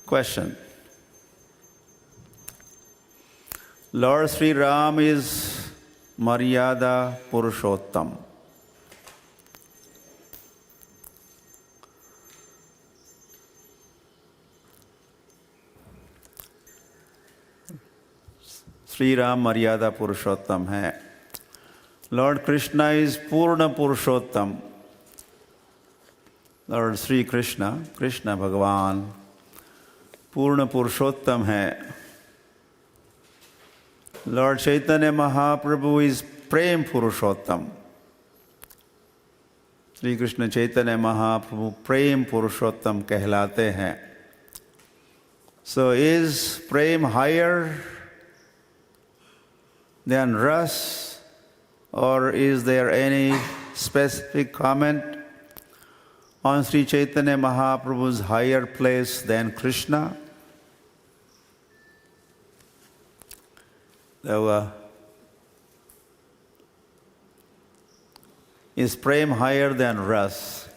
Question. Lord Sri Ram is Maryada Purushottam. Shri Ram मर्यादा पुरुषोत्तम है. Lord Krishna is पूर्ण पुरुषोत्तम. लॉर्ड श्री कृष्ण, कृष्ण भगवान पूर्ण पुरुषोत्तम है. लॉर्ड चैतन्य महाप्रभु इज प्रेम पुरुषोत्तम. श्री कृष्ण चैतन्य महाप्रभु प्रेम पुरुषोत्तम कहलाते हैं. सो इज प्रेम higher than Ras, or is there any specific comment on Sri Chaitanya Mahaprabhu's higher place than Krishna? So, is Prem higher than Ras?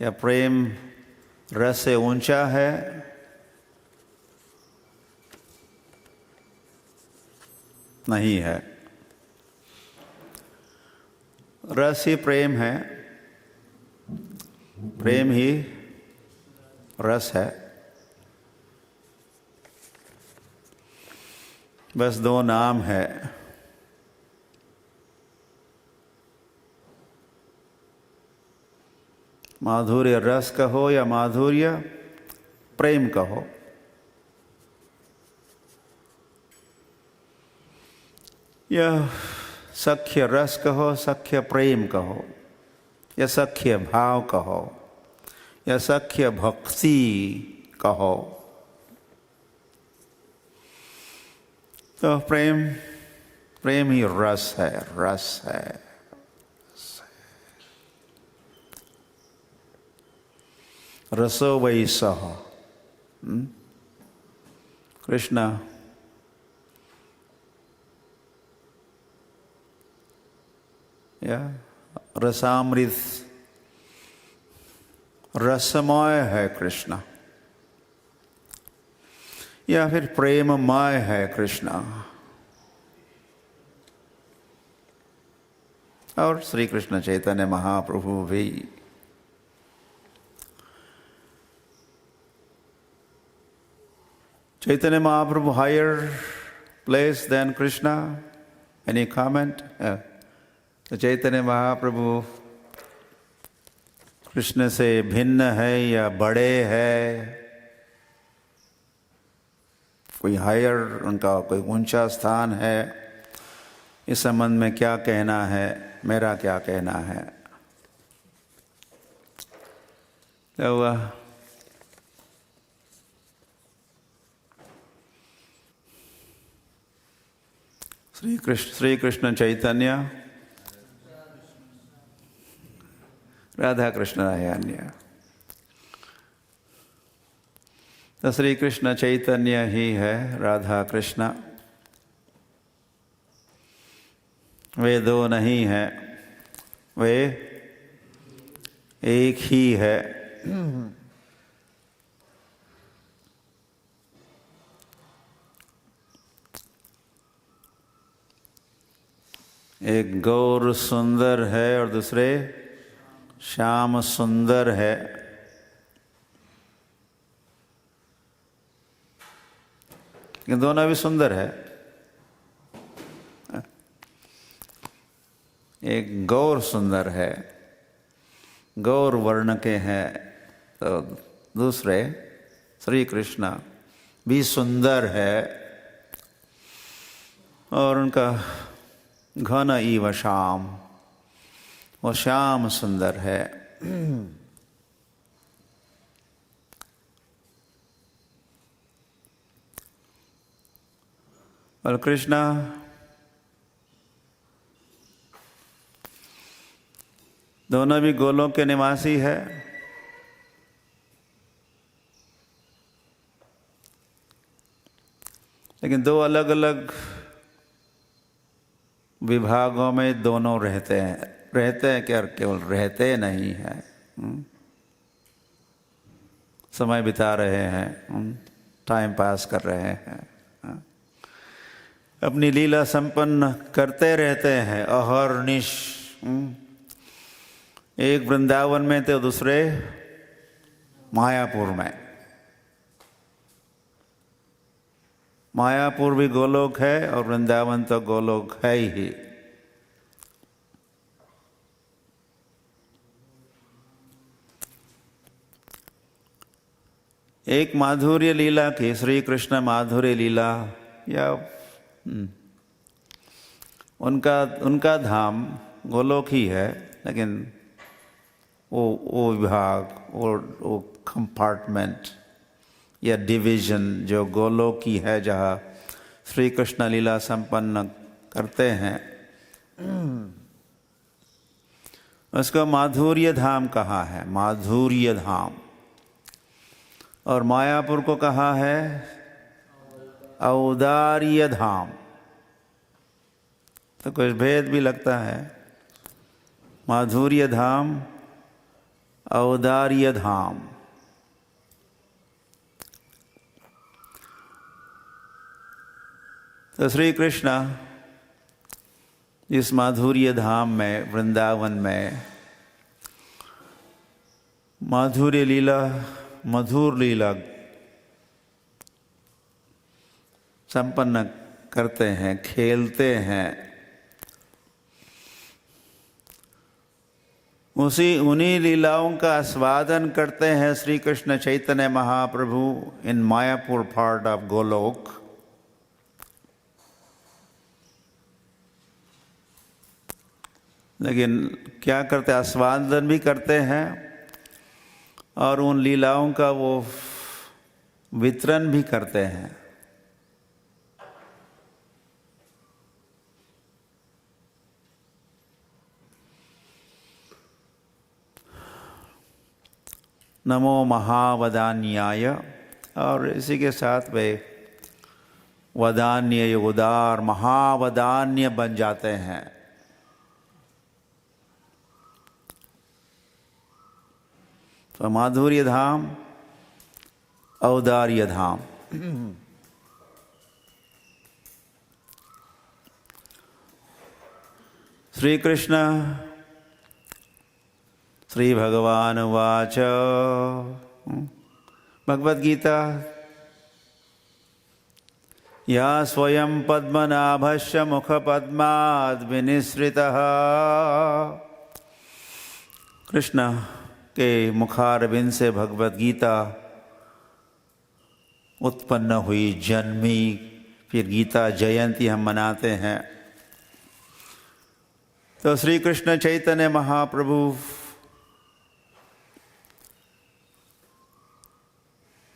या प्रेम रस से ऊंचा है? नहीं है. रस ही प्रेम है, प्रेम ही रस है. बस दो नाम है. माधुर्य रस कहो या माधुर्य प्रेम कहो. या सख्य रस कहो, सख्य प्रेम कहो, या सख्य भाव कहो, या सख्य भक्ति कहो, तो प्रेम प्रेम ही रस है. रस है. रसो वै सह. कृष्ण या रसामृत रसमय है कृष्ण, या फिर प्रेममय है कृष्ण. और श्री कृष्ण चैतन्य महाप्रभु भी. Chaitanya Mahaprabhu higher place than Krishna? Any comment? तो चैतन्य महाप्रभु कृष्ण से भिन्न है या बड़े है? कोई हायर, उनका कोई ऊंचा स्थान है? इस संबंध में क्या कहना है? मेरा क्या कहना है? तो श्री कृष्ण चैतन्य राधा कृष्ण है अन्य. तो श्री कृष्ण चैतन्य ही है राधा कृष्ण. वे दो नहीं हैं, वे एक ही है. एक गौर सुंदर है और दूसरे श्याम सुंदर है. ये दोनों भी सुंदर है. एक गौर सुंदर है, गौर वर्ण के हैं, तो दूसरे श्री कृष्ण भी सुंदर है और उनका घन इव श्याम, वो श्याम सुंदर है. और कृष्णा दोनों भी गोलों के निवासी है. लेकिन दो अलग अलग विभागों में दोनों रहते हैं. रहते हैं क्या, केवल रहते नहीं हैं. समय बिता रहे हैं, टाइम पास कर रहे हैं, अपनी लीला संपन्न करते रहते हैं अहर्निश। एक वृंदावन में तो दूसरे मायापुर में। मायापुर भी गोलोक है और वृंदावन तो गोलोक है ही। एक माधुर्य लीला की, श्री कृष्ण माधुर्य लीला, या उनका धाम गोलोक ही है, लेकिन वो विभाग, वो कंपार्टमेंट या डिवीजन जो गोलोक की है, जहाँ श्री कृष्ण लीला संपन्न करते हैं, उसको माधुर्य धाम कहा है, माधुर्य धाम। और मायापुर को कहा है औदार्य धाम। तो कुछ भेद भी लगता है, माधुर्य धाम, औदार्य धाम। तो श्री कृष्ण इस माधुर्य धाम में, वृंदावन में माधुर्य लीला, मधुर लीला संपन्न करते हैं, खेलते हैं। उन्हीं लीलाओं का आस्वादन करते हैं श्री कृष्ण चैतन्य महाप्रभु इन मायापुर पार्ट ऑफ गोलोक। लेकिन क्या करते, आस्वादन भी करते हैं और उन लीलाओं का वो वितरण भी करते हैं। नमो महावदान्याय। और इसी के साथ वे वदान्य, उदार महावदान्य बन जाते हैं। तो माधुर्य धाम, औदार्य धाम। श्री कृष्ण श्री भगवान वाच। भगवद गीता, या स्वयं पद्मनाभस्य मुख पद्माद् विनिसृतः। कृष्ण के मुखारविंद से भगवद गीता उत्पन्न हुई, जन्मी, फिर गीता जयंती हम मनाते हैं। तो श्री कृष्ण चैतन्य महाप्रभु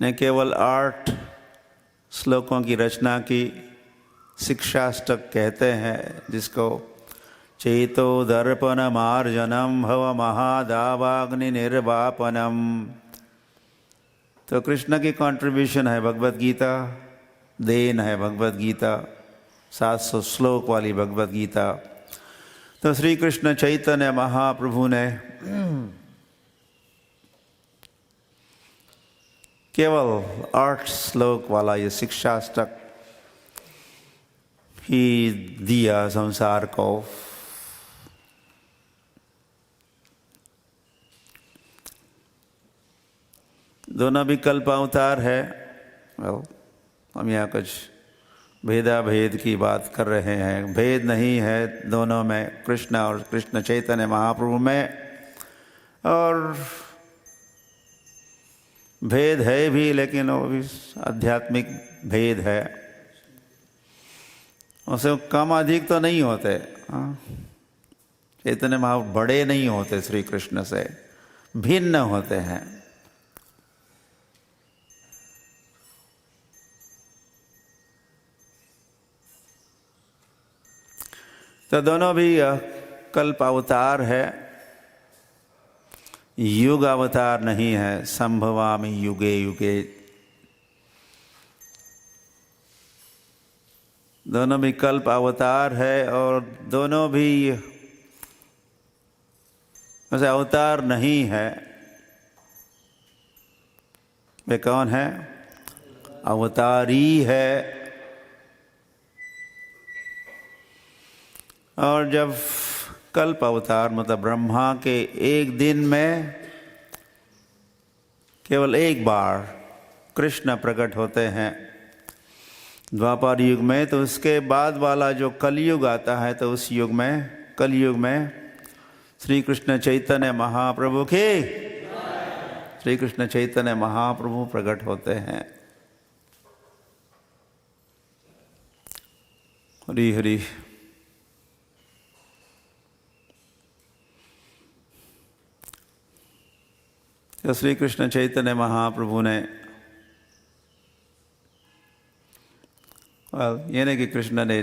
ने केवल 8 श्लोकों की रचना की, शिक्षाष्टक कहते हैं, जिसको चेतो दर्पण मार्जनम भव महादावाग्नि निर्वापनम। तो कृष्ण की कंट्रीब्यूशन है भगवद गीता, देन है भगवद गीता, 700 श्लोक वाली भगवद गीता। तो श्री कृष्ण चैतन्य महाप्रभु ने केवल 8 श्लोक वाला ये शिक्षाष्टक ही दिया संसार को। दोनों भी कल्प अवतार है। हम यहाँ कुछ भेदाभेद की बात कर रहे हैं, भेद नहीं है दोनों में, कृष्ण और कृष्ण चैतन्य महाप्रभु में। और भेद है भी, लेकिन वो भी आध्यात्मिक भेद है, उसे कम अधिक तो नहीं होते। चैतन्य महाप्रभु बड़े नहीं होते, श्री कृष्ण से भिन्न होते हैं। तो दोनों भी कल्प अवतार है, युग अवतार नहीं है। संभवामि युगे युगे। दोनों भी कल्प अवतार है और दोनों भी वैसे अवतार नहीं है, वे कौन है? अवतारी है। और जब कल्प अवतार मतलब ब्रह्मा के एक दिन में केवल एक बार कृष्ण प्रकट होते हैं द्वापर युग में, तो उसके बाद वाला जो कलयुग आता है, तो उस युग में, कलयुग में श्री कृष्ण चैतन्य महाप्रभु के, श्री कृष्ण चैतन्य महाप्रभु प्रकट होते हैं। हरि हरि। तो श्री कृष्ण चैतन्य महाप्रभु ने, ये नहीं कि कृष्ण ने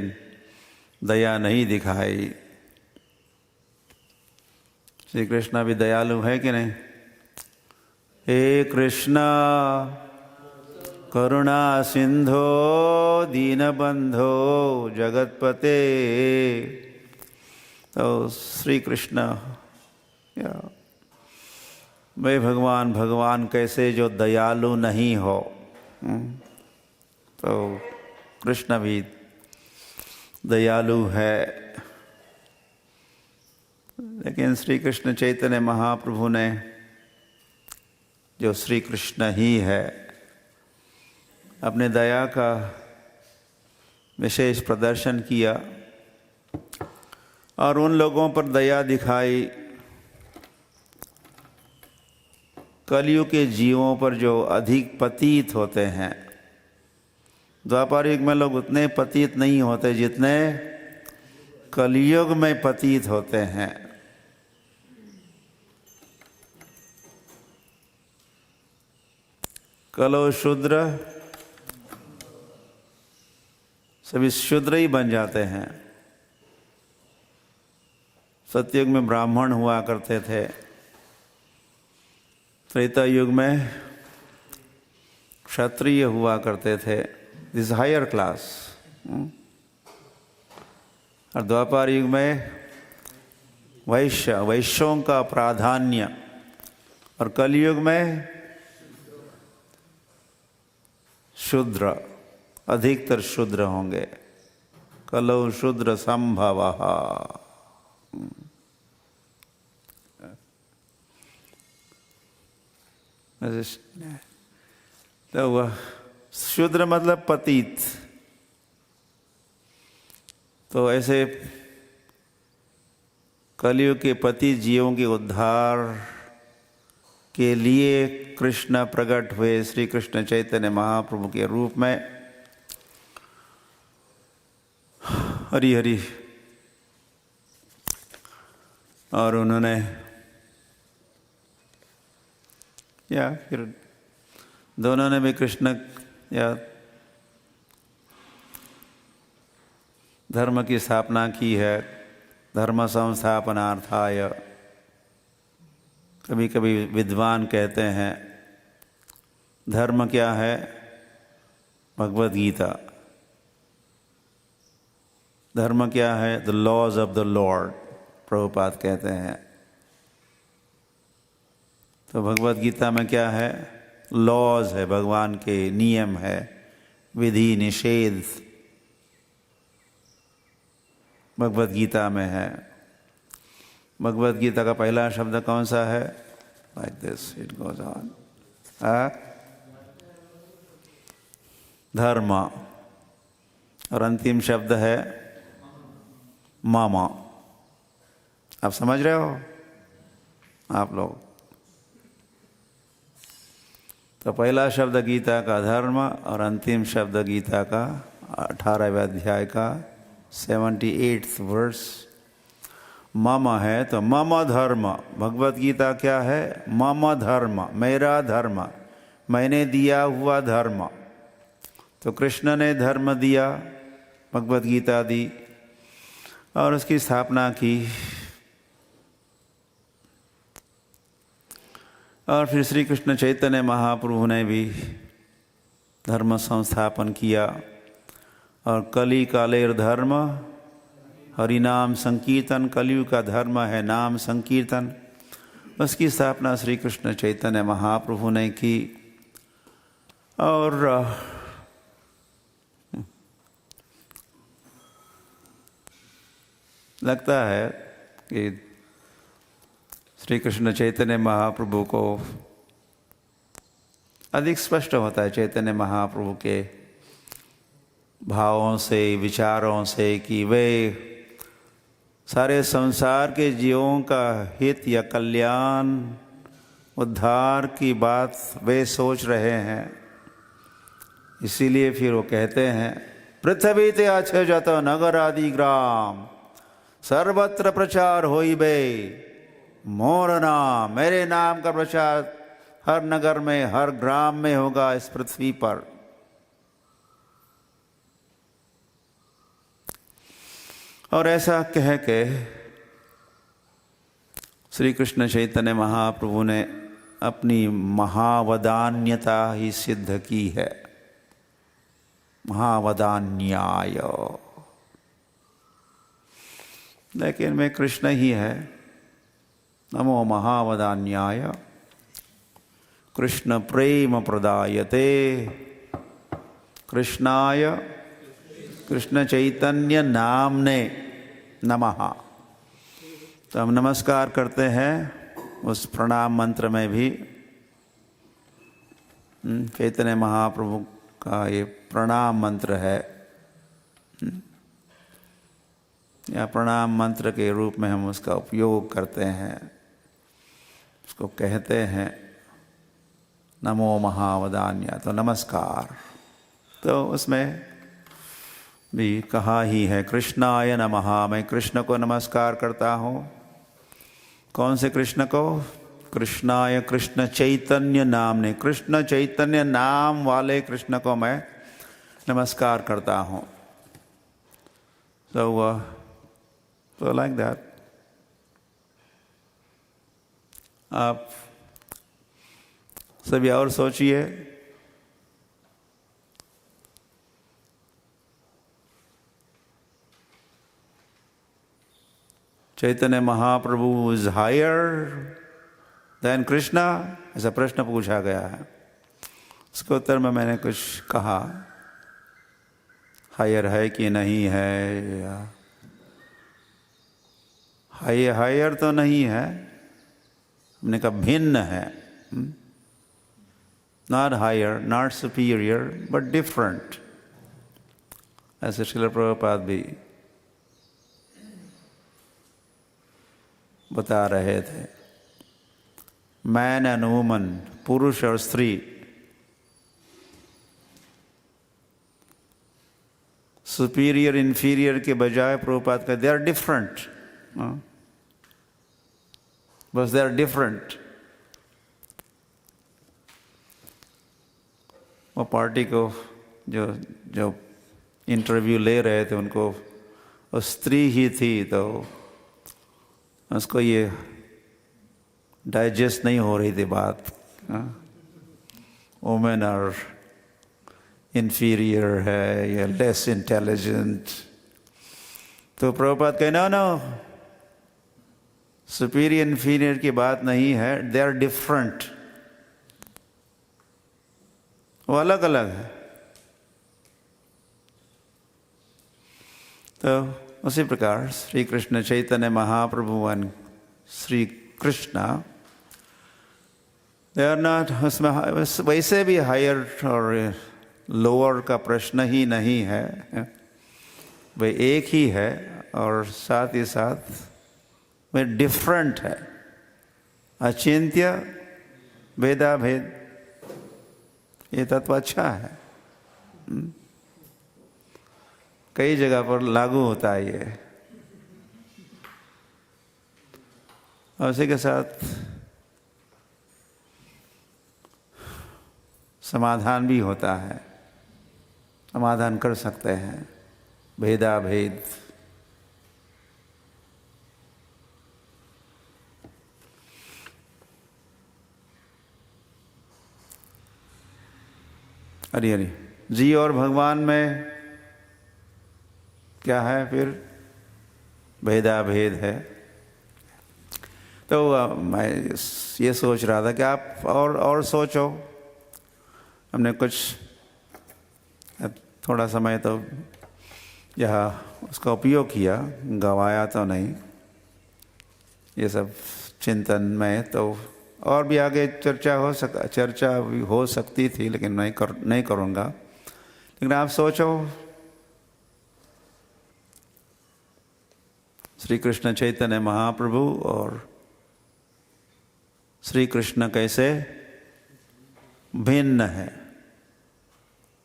दया नहीं दिखाई, श्री कृष्ण भी दयालु है कि नहीं? हे कृष्ण करुणा सिंधो दीनबंधो जगतपते। तो श्री कृष्ण वे भगवान, भगवान कैसे जो दयालु नहीं हो। तो कृष्ण भी दयालु है। लेकिन श्री कृष्ण चैतन्य महाप्रभु ने, जो श्री कृष्ण ही है, अपने दया का विशेष प्रदर्शन किया और उन लोगों पर दया दिखाई, कलयुग के जीवों पर जो अधिक पतित होते हैं। द्वापर युग में लोग उतने पतित नहीं होते जितने कलयुग में पतित होते हैं। कलो शूद्र, सभी शूद्र ही बन जाते हैं। सतयुग में ब्राह्मण हुआ करते थे, त्रेता युग में क्षत्रिय हुआ करते थे, दिस हायर क्लास। और द्वापर युग में वैश्य, वैश्यों का प्राधान्य, और कलयुग में शूद्र, अधिकतर शूद्र होंगे। कलौ शूद्र संभवः। तो वह शूद्र मतलब पतित। तो ऐसे कलयुग के पतित जीवों के उद्धार के लिए कृष्ण प्रकट हुए श्री कृष्ण चैतन्य महाप्रभु के रूप में। हरि हरि। और उन्होंने या फिर दोनों ने भी कृष्ण या धर्म की स्थापना की है, धर्म संस्थापनार्थाय। कभी कभी विद्वान कहते हैं धर्म क्या है? भगवद गीता। धर्म क्या है? The laws of the Lord, Prabhupada कहते हैं। तो भगवद गीता में क्या है? लॉज है, भगवान के नियम है, विधि निषेध भगवद गीता में है। भगवद गीता का पहला शब्द कौन सा है? Like this it goes on. धर्म। और अंतिम शब्द है मामा। आप समझ रहे हो आप लोग? तो पहला शब्द गीता का धर्म और अंतिम शब्द गीता का 18वें अध्याय का 78th वर्स मम है। तो मम धर्म, भगवत गीता क्या है? मम धर्म, मेरा धर्म, मैंने दिया हुआ धर्म। तो कृष्ण ने धर्म दिया, भगवत गीता दी और उसकी स्थापना की। और फिर श्री कृष्ण चैतन्य महाप्रभु ने भी धर्म संस्थापन किया। और कली कालेर धर्म हरिनाम संकीर्तन, कलयुग का धर्म है नाम संकीर्तन। उसकी स्थापना श्री कृष्ण चैतन्य महाप्रभु ने की। और लगता है कि श्री कृष्ण चैतन्य महाप्रभु को अधिक स्पष्ट होता है चैतन्य महाप्रभु के भावों से, विचारों से, कि वे सारे संसार के जीवों का हित या कल्याण, उद्धार की बात वे सोच रहे हैं। इसीलिए फिर वो कहते हैं, पृथ्वी ते अच्छे जत नगर आदि ग्राम सर्वत्र प्रचार होइबे मोर नाम, मेरे नाम का प्रचार हर नगर में, हर ग्राम में होगा इस पृथ्वी पर। और ऐसा कह के श्री कृष्ण चैतन्य महाप्रभु ने अपनी महावदान्यता ही सिद्ध की है। महावदान्याय, लेकिन मैं कृष्ण ही है। नमो महावदान्याय कृष्ण प्रेम प्रदायते कृष्णाय कृष्ण चैतन्य नामने नमः। तो हम नमस्कार करते हैं उस प्रणाम मंत्र में भी। चैतन्य महाप्रभु का ये प्रणाम मंत्र है, या प्रणाम मंत्र के रूप में हम उसका उपयोग करते हैं। उसको कहते हैं नमो महावदान्य, तो नमस्कार। तो उसमें भी कहा ही है कृष्णाय नमः, मैं कृष्ण को नमस्कार करता हूँ। कौन से कृष्ण को? कृष्णाय कृष्ण चैतन्य नाम ने, कृष्ण चैतन्य नाम वाले कृष्ण को मैं नमस्कार करता हूँ। So like that, आप सभी और सोचिए। चैतन्य Mahaprabhu is higher than Krishna, ऐसा प्रश्न पूछा गया है। उसके उत्तर में मैंने कुछ कहा, हायर है कि नहीं है, या हायर तो नहीं है, हमने कहा भिन्न है। Not higher, not superior, but different. ऐसे श्रील प्रभुपाद भी बता रहे थे। मैन एंड वुमन, पुरुष और स्त्री, सुपीरियर इंफीरियर के बजाय प्रभुपाद का दे आर डिफरेंट, बस दे आर डिफरेंट। वो पार्टी को जो इंटरव्यू ले रहे थे, उनको वो स्त्री ही थी, तो उसको ये डाइजेस्ट नहीं हो रही थी बात। वुमेन आर इंफीरियर है या लेस इंटेलिजेंट। तो प्रभुपाद कहे नो, सुपीरियर इंफीरियर की बात नहीं है, दे आर डिफरेंट, वो अलग अलग है। तो उसी प्रकार Shri Krishna Chaitanya Mahaprabhu and Shri Krishna, they are not, उसमें वैसे भी हायर और लोअर का प्रश्न ही नहीं है। वे एक ही है और साथ ही साथ वे डिफरेंट है। अचिंत्य भेदा भेद, ये तत्व अच्छा है। कई जगह पर लागू होता है ये। और उसी के साथ समाधान भी होता है, समाधान कर सकते हैं भेदा भेद। हरी हरी जी। और भगवान में क्या है फिर? भेदा भेद है। तो मैं ये सोच रहा था कि आप और सोचो। हमने कुछ थोड़ा समय तो यहाँ उसका उपयोग किया, गवाया तो नहीं। ये सब चिंतन में तो और भी आगे चर्चा भी हो सकती थी, लेकिन नहीं करूँगा। लेकिन आप सोचो, श्री कृष्ण चैतन्य महाप्रभु और श्री कृष्ण कैसे भिन्न है,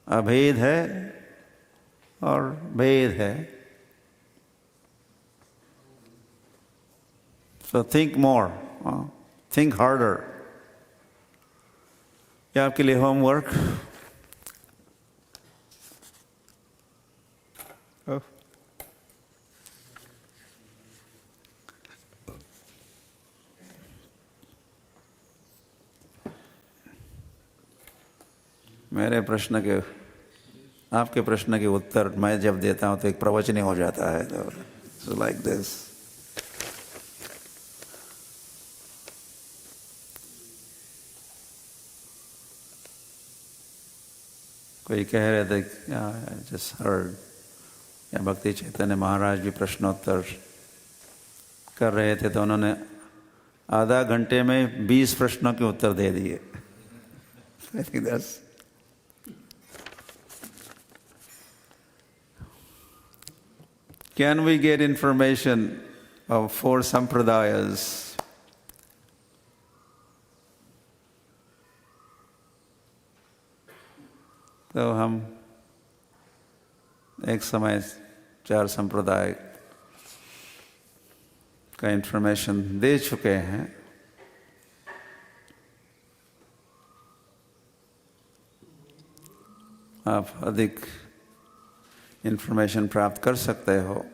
अभेद है और भेद है। So think more, think harder. ये आपके लिए होमवर्क। मेरे प्रश्न के, आपके प्रश्न के उत्तर मैं जब देता हूँ तो एक प्रवचन हो जाता है। So like this. कोई कह रहे थे, जस्ट हर्ड, या भक्ति चैतन्य महाराज भी प्रश्नोत्तर कर रहे थे तो उन्होंने आधा घंटे में 20 प्रश्नों के उत्तर दे दिए। I think that's Can we get information of 4 sampradayas? तो हम एक समय 4 संप्रदाय का इंफॉर्मेशन दे चुके हैं। आप अधिक इंफॉर्मेशन प्राप्त कर सकते हो।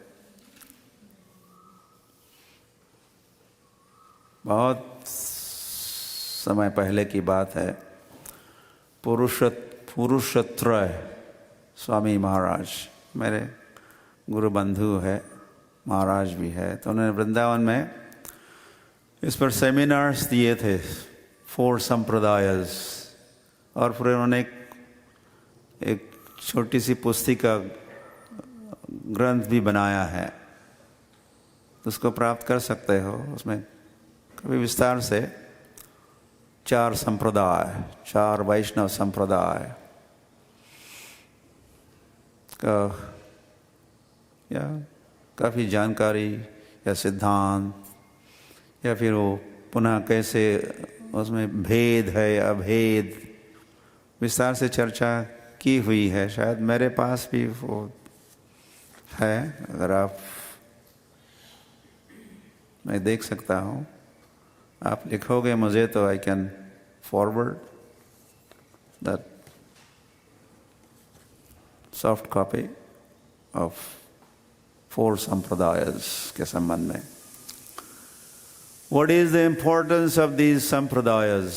बहुत समय पहले की बात है, पुरुषत्रय स्वामी महाराज मेरे गुरु बंधु है, महाराज भी है, तो उन्होंने वृंदावन में इस पर सेमिनार्स दिए थे, 4 संप्रदायस, और फिर उन्होंने एक छोटी सी पुस्तिका ग्रंथ भी बनाया है, तो उसको प्राप्त कर सकते हो। उसमें कभी विस्तार से 4 संप्रदाय, 4 वैष्णव संप्रदाय का या काफ़ी जानकारी या सिद्धांत, या फिर वो पुनः कैसे उसमें भेद है अभेद, विस्तार से चर्चा की हुई है। शायद मेरे पास भी वो है, अगर आप, मैं देख सकता हूँ, आप लिखोगे मुझे तो I can forward that soft copy of 4 sampradayas के संबंध में। What is the importance of these sampradayas?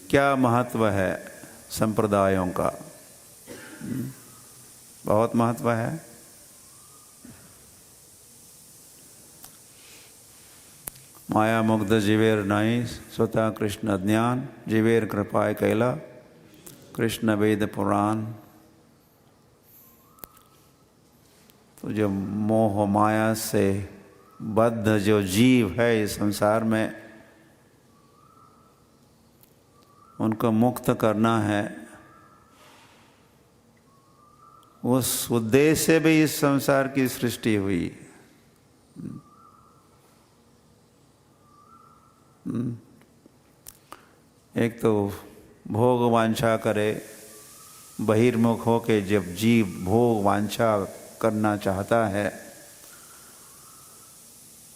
क्या महत्व है संप्रदायों का? बहुत महत्व है। माया मुग्ध जीवेर नाई स्वतः कृष्ण ज्ञान, जीवेर कृपाय कैला कृष्ण वेद पुराण। तो जो मोह माया से बद्ध जो जीव है इस संसार में, उनको मुक्त करना है। उस उद्देश्य से भी इस संसार की सृष्टि हुई। एक तो भोग वांछा करे, बहिर्मुख हो के जब जीव भोग वांछा करना चाहता है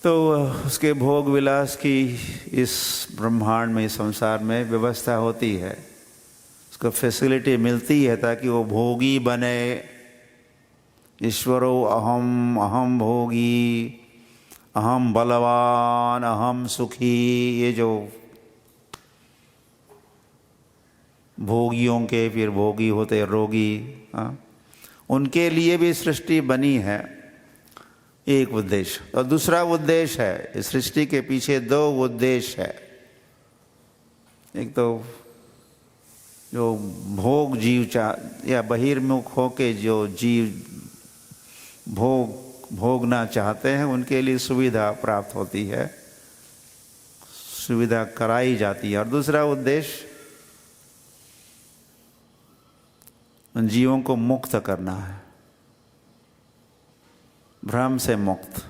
तो उसके भोग विलास की इस ब्रह्मांड में, इस संसार में व्यवस्था होती है, उसको फैसिलिटी मिलती है ताकि वो भोगी बने। ईश्वरो अहम, अहम भोगी, अहम बलवान, अहम सुखी, ये जो भोगियों के फिर भोगी होते रोगी, उनके लिए भी सृष्टि बनी है। एक उद्देश्य, और दूसरा उद्देश्य है, इस सृष्टि के पीछे 2 उद्देश्य है। एक तो जो भोग जीव या बहिर्मुख होके जो जीव भोगना चाहते हैं उनके लिए सुविधा प्राप्त होती है, सुविधा कराई जाती है। और दूसरा उद्देश्य उन जीवों को मुक्त करना है, भ्रम से मुक्त।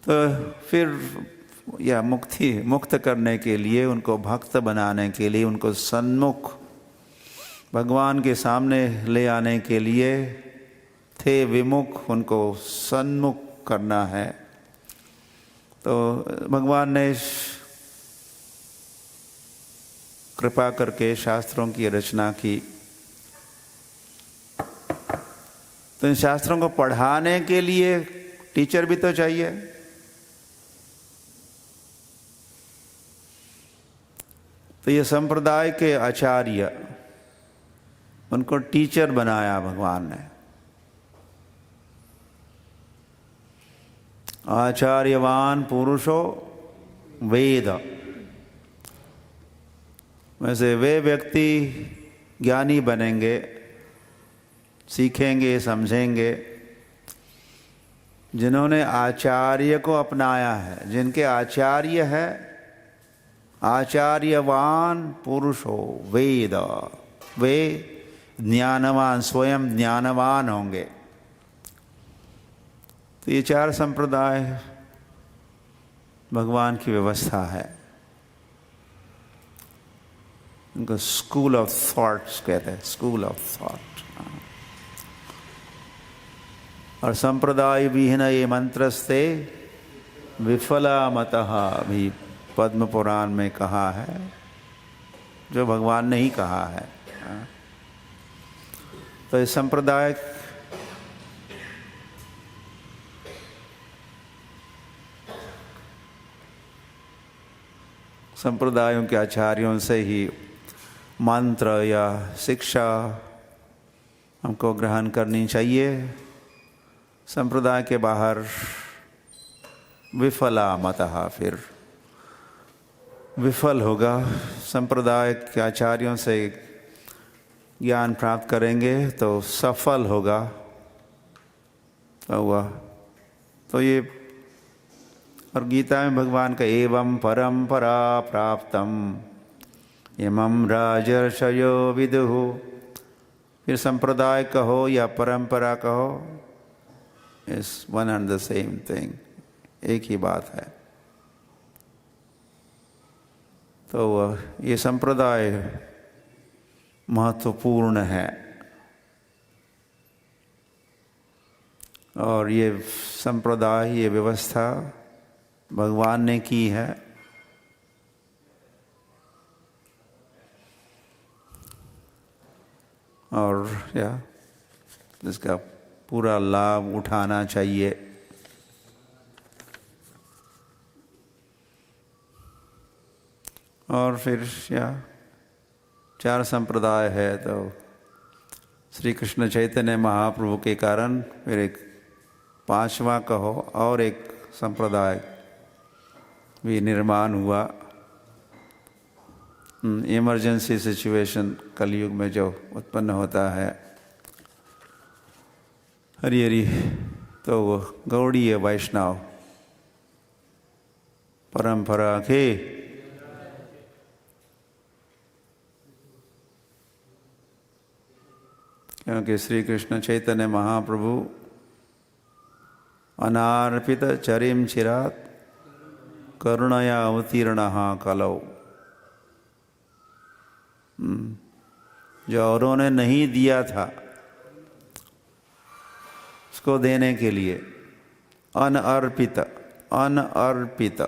तो फिर या मुक्त करने के लिए, उनको भक्त बनाने के लिए, उनको सन्मुख भगवान के सामने ले आने के लिए, थे विमुख उनको सन्मुख करना है। तो भगवान ने कृपा करके शास्त्रों की रचना की। तो इन शास्त्रों को पढ़ाने के लिए टीचर भी तो चाहिए। तो ये संप्रदाय के आचार्य, उनको टीचर बनाया भगवान ने। आचार्यवान पुरुषो वेद, वैसे वे व्यक्ति ज्ञानी बनेंगे, सीखेंगे, समझेंगे, जिन्होंने आचार्य को अपनाया है, जिनके आचार्य है। आचार्यवान पुरुषो वेद, वे ज्ञानवान, स्वयं ज्ञानवान होंगे। तो ये 4 संप्रदाय भगवान की व्यवस्था है। उनको स्कूल ऑफ थॉट्स कहते हैं, स्कूल ऑफ थॉट। और संप्रदाय विहीन ये मंत्रस्ते विफला मतः भी पद्म पुराण में कहा है, जो भगवान ने ही कहा है। तो इस संप्रदायों के आचार्यों से ही मंत्र या शिक्षा हमको ग्रहण करनी चाहिए। संप्रदाय के बाहर विफला मतः, फिर विफल होगा। संप्रदाय के आचार्यों से ज्ञान प्राप्त करेंगे तो सफल होगा। तो ये, और गीता में भगवान का एवं परंपरा प्राप्तम इमं राजर्षयो विदुः। फिर संप्रदाय कहो या परंपरा कहो, is one and the same thing, एक ही बात है। तो ये संप्रदाय महत्वपूर्ण है, और ये संप्रदाय, ये व्यवस्था भगवान ने की है। और जिसका पूरा लाभ उठाना चाहिए। और फिर 4 संप्रदाय है, तो श्री कृष्ण चैतन्य महाप्रभु के कारण फिर एक 5वां कहो और एक संप्रदाय भी निर्माण हुआ। इमरजेंसी सिचुएशन कलयुग में जो उत्पन्न होता है, हरि हरि, तो वो गौड़ीय वैष्णव परंपरा के क्योंकि श्री कृष्ण चैतन्य महाप्रभु अनार्पित चरिम चिरात करुणया अवतीर्णः कलौ, जो औरों ने नहीं दिया था उसको देने के लिए अनअर्पित, अनअर्पित,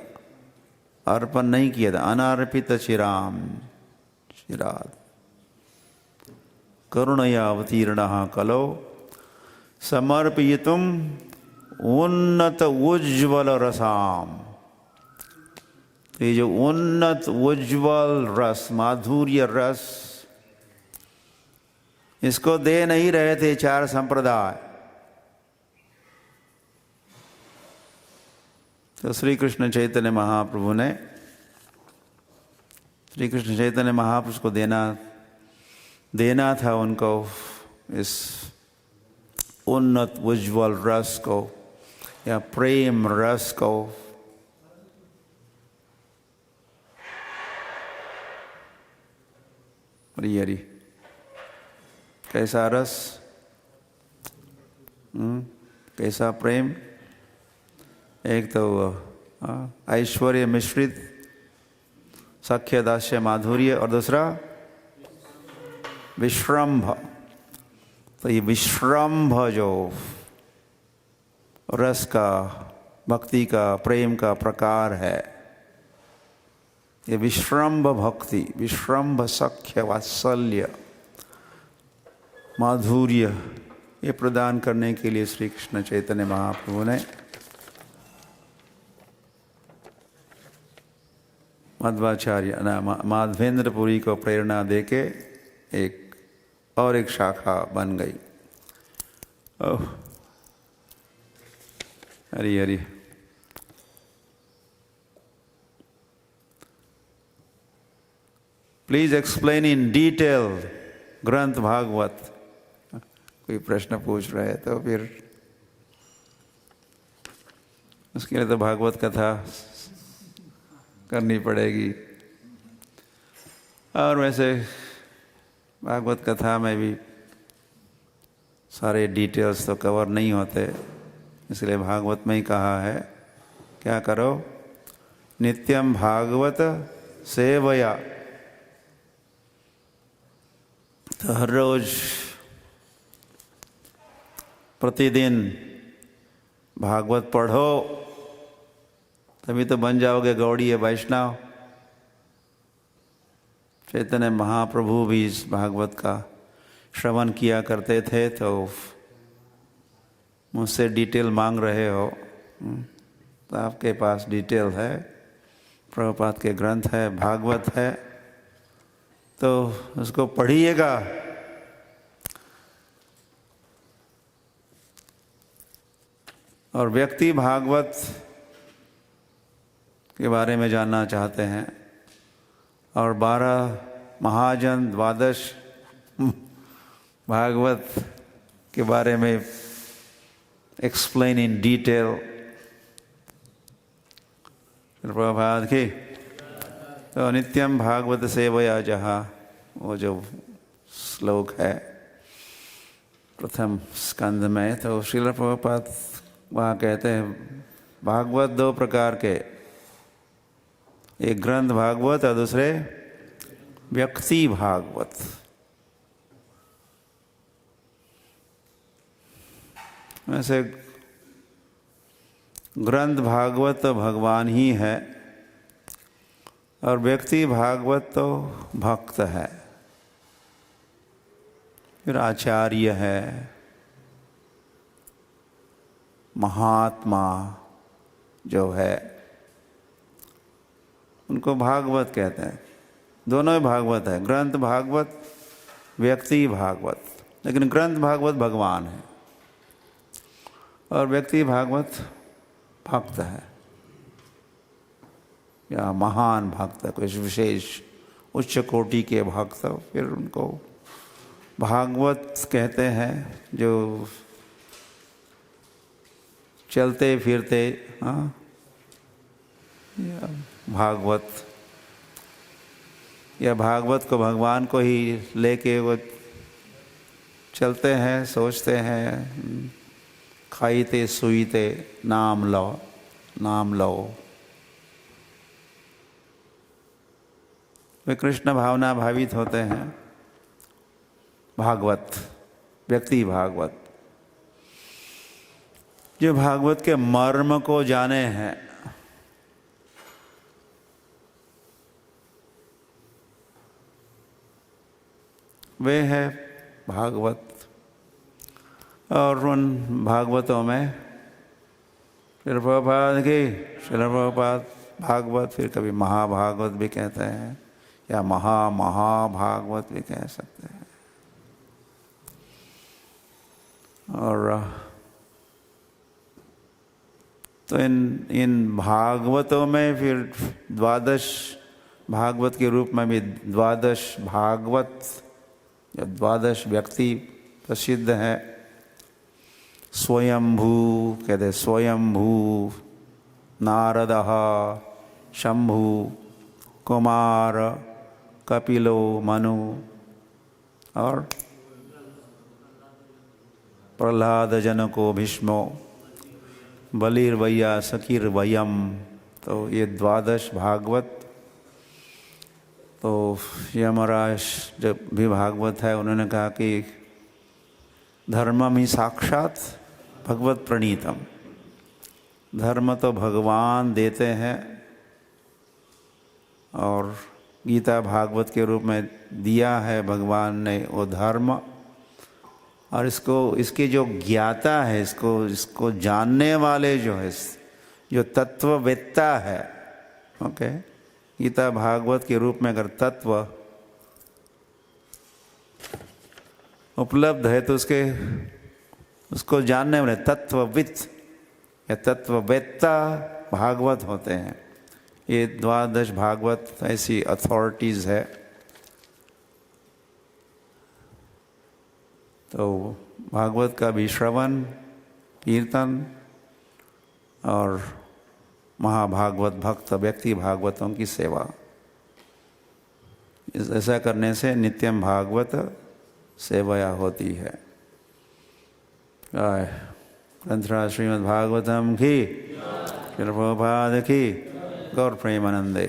अर्पण नहीं किया था, अनअर्पित चिरात करुणया अवतीर्णः कलौ समर्पयितुम उन्नत उज्ज्वल रसाम। तो ये जो उन्नत उज्ज्वल रस, माधुर्य रस, इसको दे नहीं रहे थे 4 संप्रदाय। तो श्री कृष्ण चैतन्य महाप्रभु ने श्री कृष्ण चैतन्य महापुरुष को देना था उनको इस उन्नत उज्ज्वल रस को या प्रेम रस को। हरी हरी, कैसा रस, कैसा प्रेम। एक तो ऐश्वर्य मिश्रित सख्य दास्य माधुर्य, और दूसरा विश्रम्भ। तो ये विश्रम्भ जो रस का, भक्ति का, प्रेम का प्रकार है, ये विश्रम्भ भक्ति, विश्रम्भ सख्य वात्सल्य माधुर्य, ये प्रदान करने के लिए श्री कृष्ण चैतन्य महाप्रभु ने मध्वाचार्य माधवेंद्रपुरी को प्रेरणा देके एक शाखा बन गई। Oh Hari Hari. Please explain in detail granth Bhagavat. कोई प्रश्न पूछ रहे तो फिर उसके लिए तो भागवत कथा करनी पड़ेगी। और वैसे भागवत कथा में भी सारे डिटेल्स तो कवर नहीं होते, इसलिए भागवत में ही कहा है क्या करो, नित्यम भागवत सेवया। तो हर रोज प्रतिदिन भागवत पढ़ो, तभी तो बन जाओगे गौड़ीय वैष्णव। चैतन्य महाप्रभु भी इस भागवत का श्रवण किया करते थे, तो मुझसे डिटेल मांग रहे हो तो आपके पास डिटेल है, प्रभुपाद के ग्रंथ है, भागवत है, तो उसको पढ़िएगा। और व्यक्ति भागवत के बारे में जानना चाहते हैं और 12 महाजन 12 भागवत के बारे में एक्सप्लेन इन डिटेल, प्रभात की तो नित्यम भागवत सेवया, जहाँ वो जो श्लोक है प्रथम स्कंद में, तो श्रील प्रभुपाद वहाँ कहते हैं भागवत 2 प्रकार के, एक ग्रंथ भागवत और दूसरे व्यक्ति भागवत। वैसे ग्रंथ भागवत तो भगवान ही है और व्यक्ति भागवत तो भक्त है, फिर आचार्य है, महात्मा जो है, उनको भागवत कहते हैं। दोनों ही भागवत है, ग्रंथ भागवत, व्यक्ति भागवत। लेकिन ग्रंथ भागवत भगवान है और व्यक्ति भागवत भक्त है या महान भक्त, कुछ विशेष उच्च कोटि के भक्त, फिर उनको भागवत कहते हैं। जो चलते फिरते भागवत, या भागवत को भगवान को ही लेके वो चलते हैं, सोचते हैं, खाईते सुईते नाम लो, नाम लो। वे कृष्ण भावना भावित होते हैं। भागवत, व्यक्ति भागवत, जो भागवत के मर्म को जाने हैं, वे है भागवत। और उन भागवतों में फिर प्रभुपाद की श्रील प्रभुपाद भागवत, फिर कभी महाभागवत भी कहते हैं या महाभागवत भी कह सकते हैं। और तो इन भागवतों में फिर 12 भागवत के रूप में भी द्वादश भागवत, जो द्वादश व्यक्ति प्रसिद्ध है। स्वयंभू कहते, स्वयंभू, नारद, शंभु, कुमार, कपिलो, मनु और प्रहलाद, जनको, भीष्मो, बलिर्वैया, सकीर्वयम। तो ये द्वादश भागवत। तो यमराज जब भी भागवत है, उन्होंने कहा कि धर्मम ही साक्षात भगवत प्रणीतम। धर्म तो भगवान देते हैं और गीता भागवत के रूप में दिया है भगवान ने वो धर्म। और इसकी जो ज्ञाता है, इसको जानने वाले जो है, जो तत्ववेत्ता है, ओके, गीता भागवत के रूप में अगर तत्व उपलब्ध है तो उसको जानने वाले तत्वविद या तत्ववेत्ता भागवत होते हैं। ये द्वादश भागवत ऐसी अथॉरिटीज़ है। तो भागवत का भी श्रवण, कीर्तन और महाभागवत भक्त व्यक्ति भागवतों की सेवा, ऐसा करने से नित्यम भागवत सेवया होती है। ग्रंथराज श्रीमद् भागवतम की, प्रभुपाद की, गौर प्रेमानंदे।